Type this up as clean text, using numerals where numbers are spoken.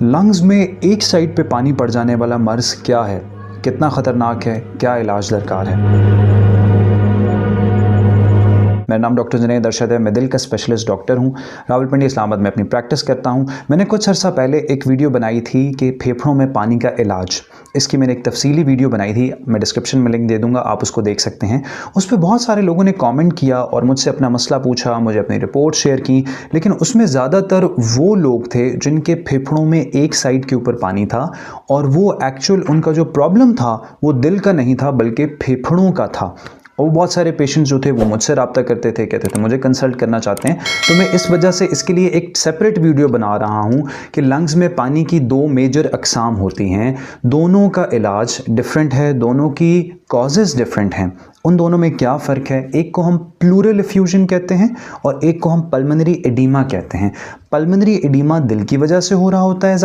Lungs में एक side पे पानी पड़ जाने वाला मर्ज क्या है, कितना ख़तरनाक है, क्या इलाज दरकार है। मेरा नाम डॉक्टर जुनैद अरशद है। मैं दिल का स्पेशलिस्ट डॉक्टर हूँ। रावलपिंडी इस्लामाबाद में अपनी प्रैक्टिस करता हूँ। मैंने कुछ अर्सा पहले एक वीडियो बनाई थी कि फेफड़ों में पानी का इलाज, इसकी मैंने एक तफसीली वीडियो बनाई थी। मैं डिस्क्रिप्शन में लिंक दे दूँगा, आप उसको देख सकते हैं। उस पर बहुत सारे लोगों ने कमेंट किया और मुझसे अपना मसला पूछा, मुझे अपनी रिपोर्ट शेयर की, लेकिन उसमें ज़्यादातर वो लोग थे जिनके फेफड़ों में एक साइड के ऊपर पानी था और वो एक्चुअल उनका जो प्रॉब्लम था वो दिल का नहीं था बल्कि फेफड़ों का था। और बहुत सारे पेशेंट्स जो थे वो मुझसे रब्ता करते थे, कहते थे मुझे कंसल्ट करना चाहते हैं। तो मैं इस वजह से इसके लिए एक सेपरेट वीडियो बना रहा हूँ कि लंग्स में पानी की दो मेजर अक़साम होती हैं, दोनों का इलाज डिफरेंट है, दोनों की कॉजेज़ डिफरेंट हैं। उन दोनों में क्या फ़र्क है, एक को हम प्लूरल एफ्यूजन कहते हैं और एक को हम पल्मोनरी एडीमा कहते हैं। पल्मोनरी एडीमा दिल की वजह से हो रहा होता है